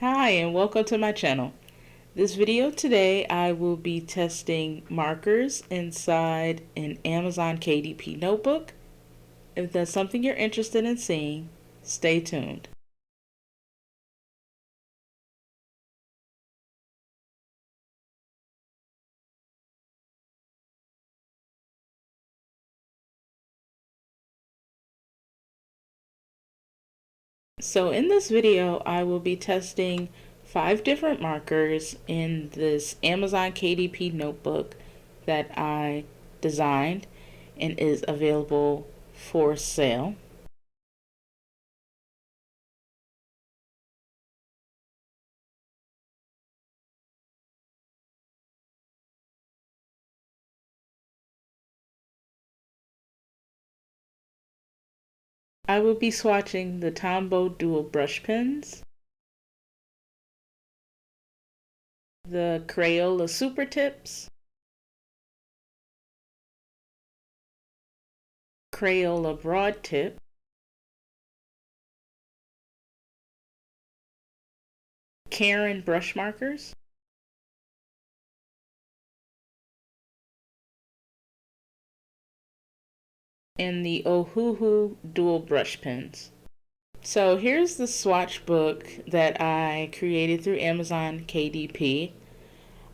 Hi and welcome to my channel. This video today I will be testing markers inside an Amazon KDP notebook. If that's something you're interested in seeing, stay tuned. So in this video I will be testing 5 different markers in this Amazon KDP notebook that I designed and is available for sale. I will be swatching the Tombow dual brush pens, the Crayola Supertips, Crayola Broad Tip, Karin Brushmarkers, and the Ohuhu dual brush pens. So here's the swatch book that I created through Amazon KDP.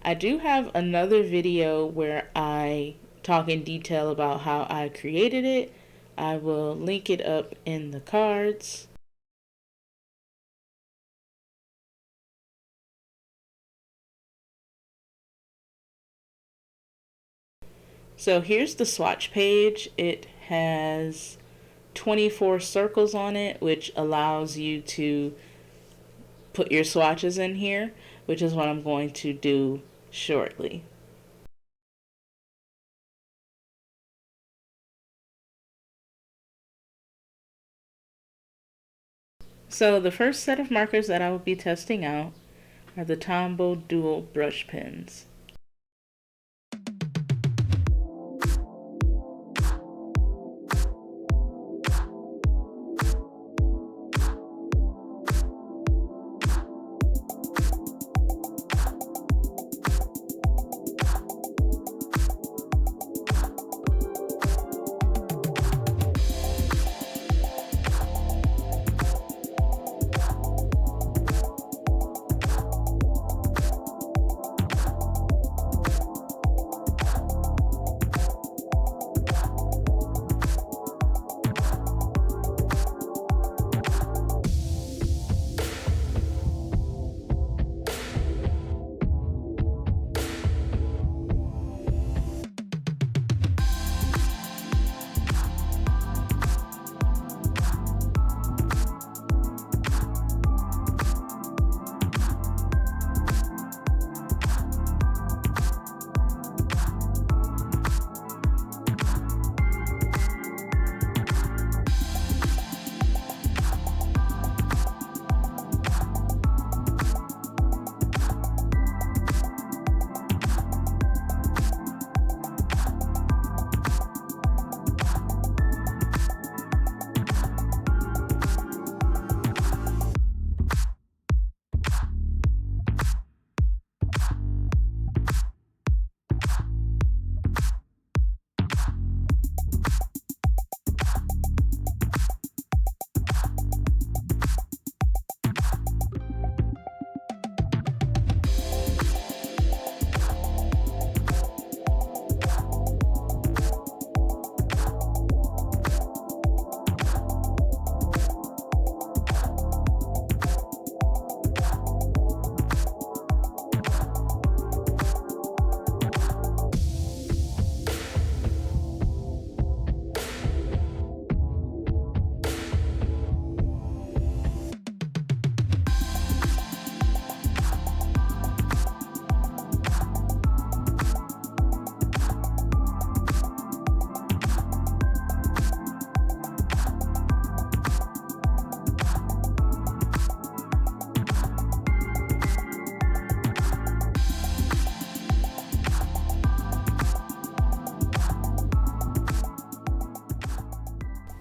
I do have another video where I talk in detail about how I created it. I will link it up in the cards. So here's the swatch page. It has 24 circles on it, which allows you to put your swatches in here, which is what I'm going to do shortly. So the first set of markers that I will be testing out are the Tombow dual brush pens.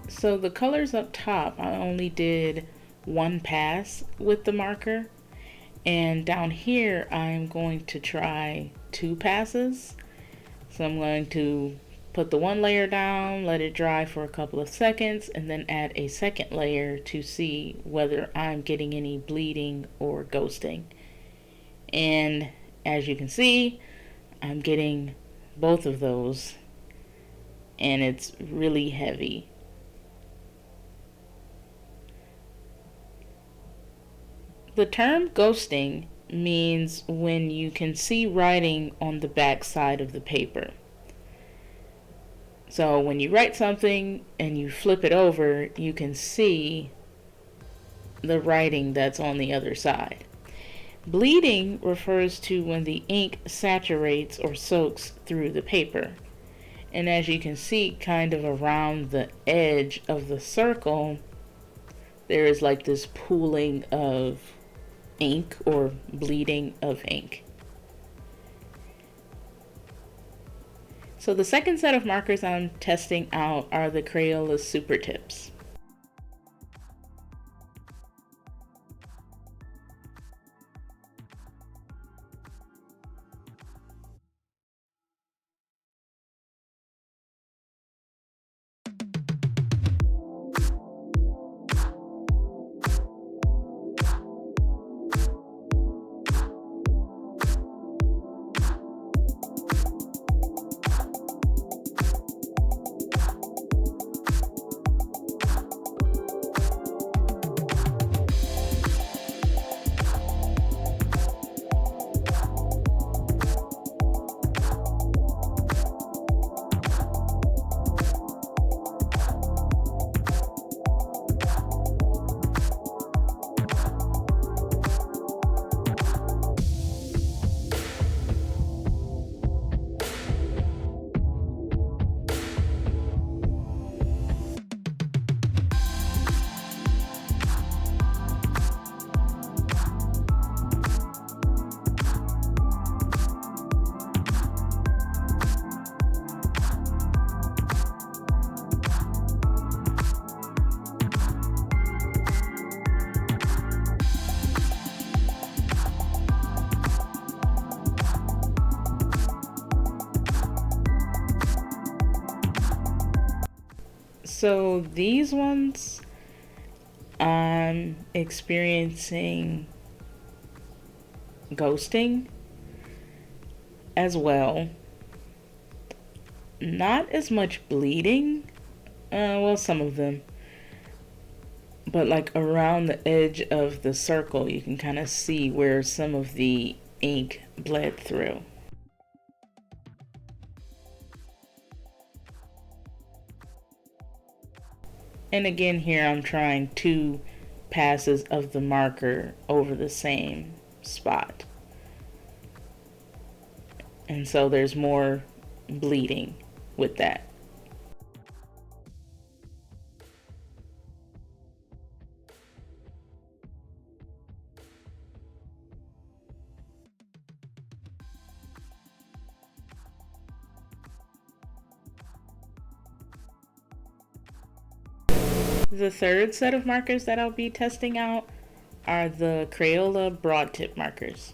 So the colors up top, I only did one pass with the marker, And down here, I'm going to try 2 passes. So I'm going to put the one layer down, let it dry for a couple of seconds, and then add a second layer to see whether I'm getting any bleeding or ghosting. And as you can see, I'm getting both of those, and it's really heavy. The term ghosting means when you can see writing on the back side of the paper. So when you write something and you flip it over, you can see the writing that's on the other side. Bleeding refers to when the ink saturates or soaks through the paper. And as you can see, kind of around the edge of the circle, there is like this pooling of ink or bleeding of ink. So the second set of markers I'm testing out are the Crayola Supertips. So these ones, I'm experiencing ghosting as well. Not as much bleeding, well, some of them, but like around the edge of the circle, you can kind of see where some of the ink bled through. And again here I'm trying 2 passes of the marker over the same spot. And so there's more bleeding with that. The third set of markers that I'll be testing out are the Crayola Broad Tip markers.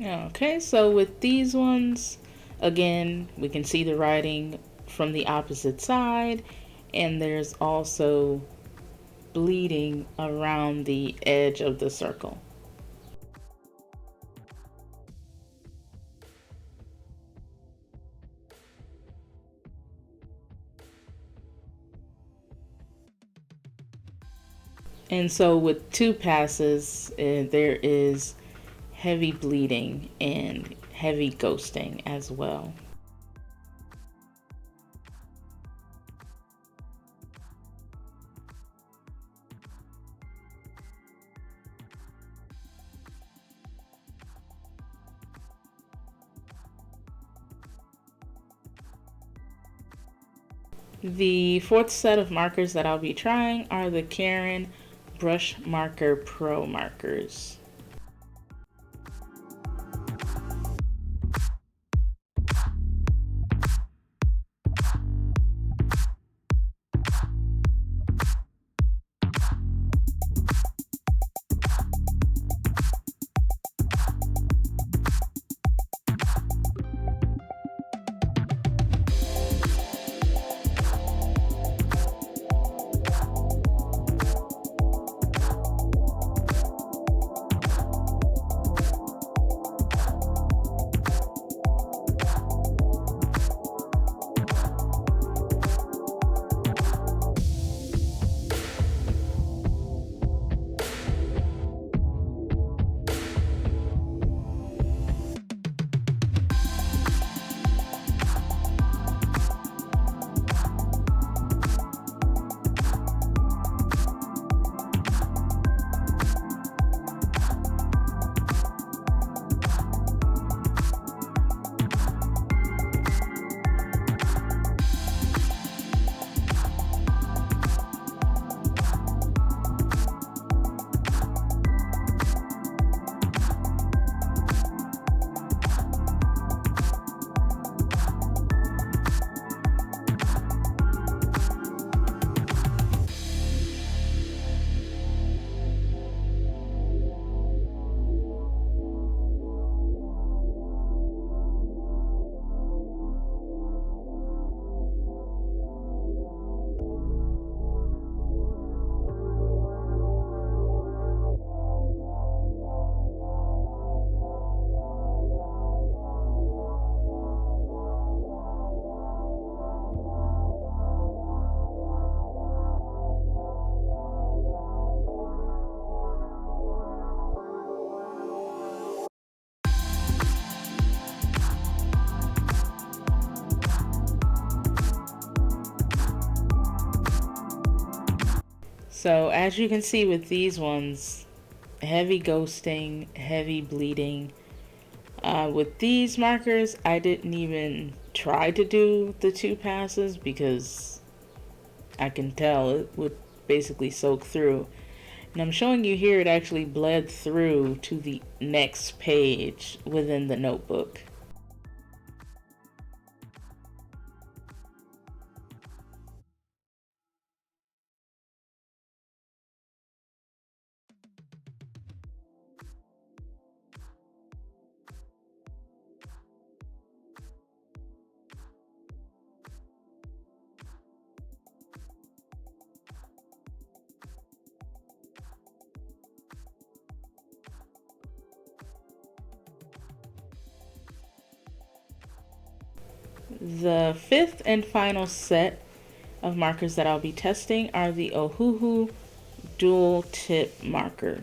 Okay, so with these ones, again, we can see the writing from the opposite side, and there's also bleeding around the edge of the circle. And so with two passes, there is heavy bleeding and heavy ghosting as well. The fourth set of markers that I'll be trying are the Karin Brushmarker Pro markers. So as you can see with these ones, heavy ghosting, heavy bleeding. With these markers, I didn't even try to do the two passes because I can tell it would basically soak through. And I'm showing you here it actually bled through to the next page within the notebook. The fifth and final set of markers that I'll be testing are the Ohuhu dual tip marker.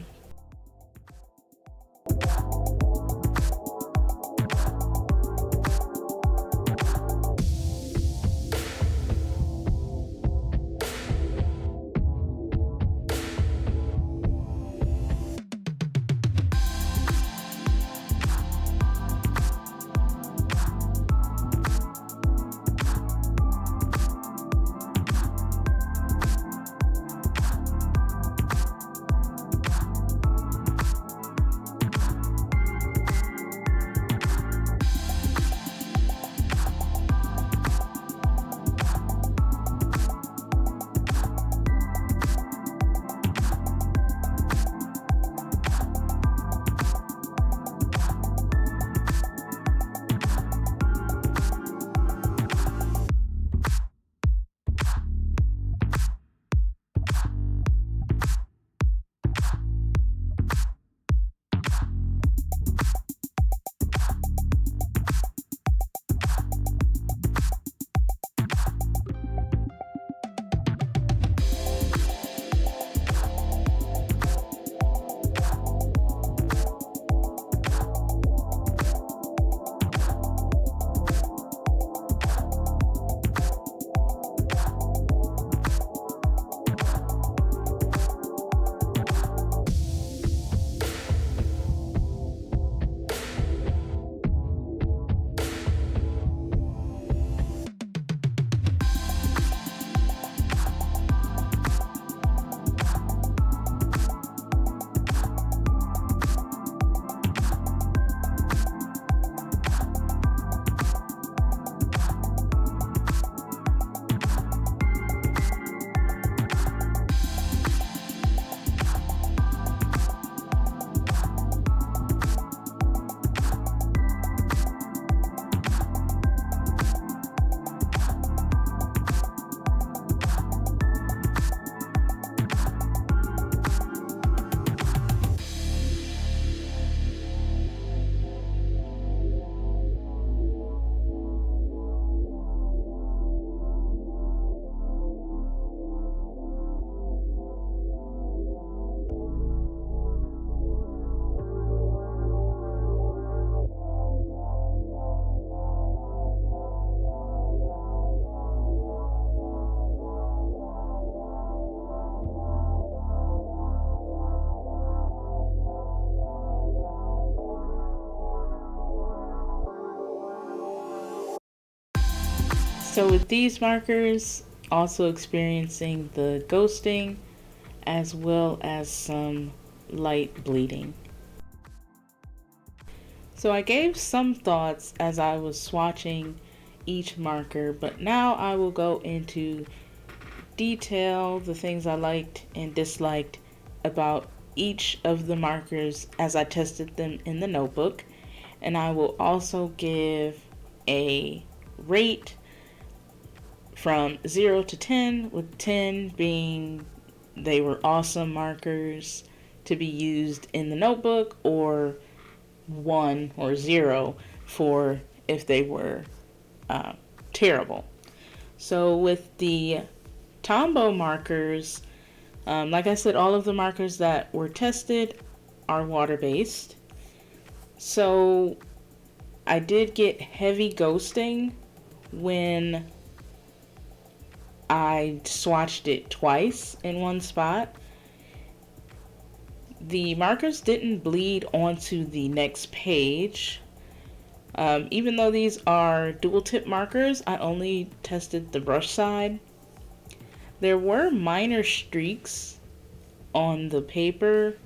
So with these markers, also experiencing the ghosting as well as some light bleeding. So I gave some thoughts as I was swatching each marker, but now I will go into detail the things I liked and disliked about each of the markers as I tested them in the notebook. And I will also give a rate from 0 to 10, with 10 being they were awesome markers to be used in the notebook, or 1 or 0 for if they were terrible. So with the Tombow markers, like I said, all of the markers that were tested are water-based. So I did get heavy ghosting when I swatched it twice in one spot. The markers didn't bleed onto the next page. Even though these are dual tip markers, I only tested the brush side. There were minor streaks on the paper,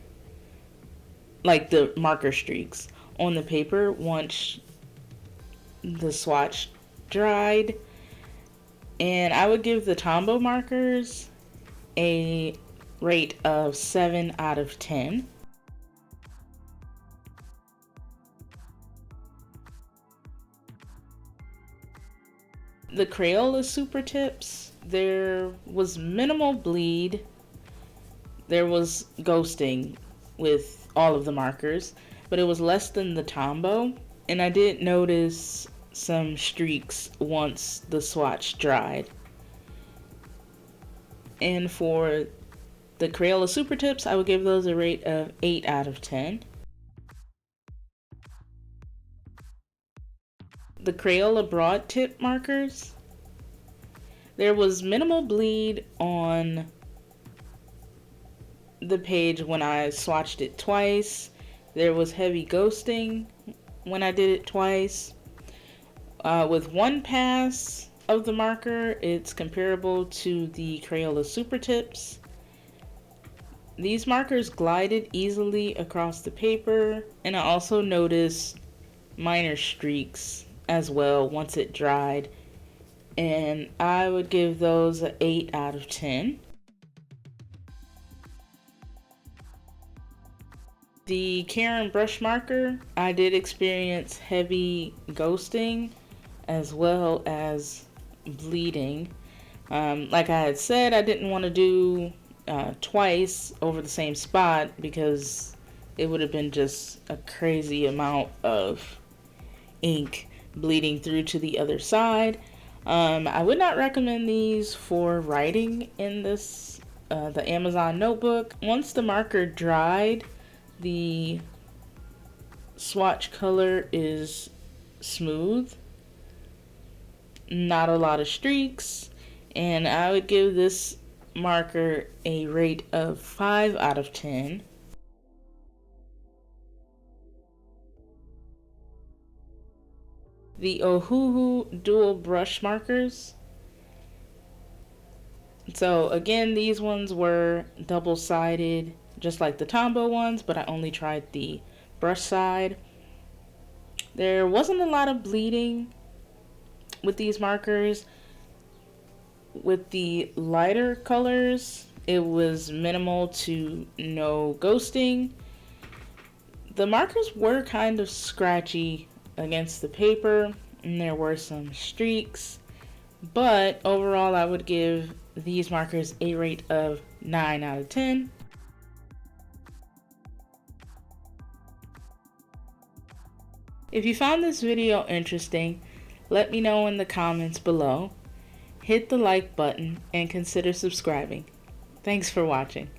like the marker streaks on the paper once the swatch dried. And I would give the Tombow markers a rate of 7 out of 10. The Crayola Supertips, there was minimal bleed. There was ghosting with all of the markers, but it was less than the Tombow. And I did notice some streaks once the swatch dried. And for the Crayola Supertips, I would give those a rate of 8 out of 10. The Crayola Broad Tip markers, there was minimal bleed on the page when I swatched it twice. There was heavy ghosting when I did it twice. With one pass of the marker, it's comparable to the Crayola Supertips. These markers glided easily across the paper, and I also noticed minor streaks as well once it dried, and I would give those an 8 out of 10. The Karin Brushmarker, I did experience heavy ghosting as well as bleeding. Like I had said, I didn't want to do twice over the same spot because it would have been just a crazy amount of ink bleeding through to the other side. I would not recommend these for writing in this the Amazon notebook. Once the marker dried, the swatch color is smooth, not a lot of streaks, and I would give this marker a rate of 5 out of 10. The Ohuhu dual brush markers. So again, these ones were double-sided, just like the Tombow ones, but I only tried the brush side. There wasn't a lot of bleeding with these markers. With the lighter colors, it was minimal to no ghosting. The markers were kind of scratchy against the paper, and there were some streaks, but overall I would give these markers a rate of 9 out of 10. If you found this video interesting, let me know in the comments below. Hit the like button and consider subscribing. Thanks for watching.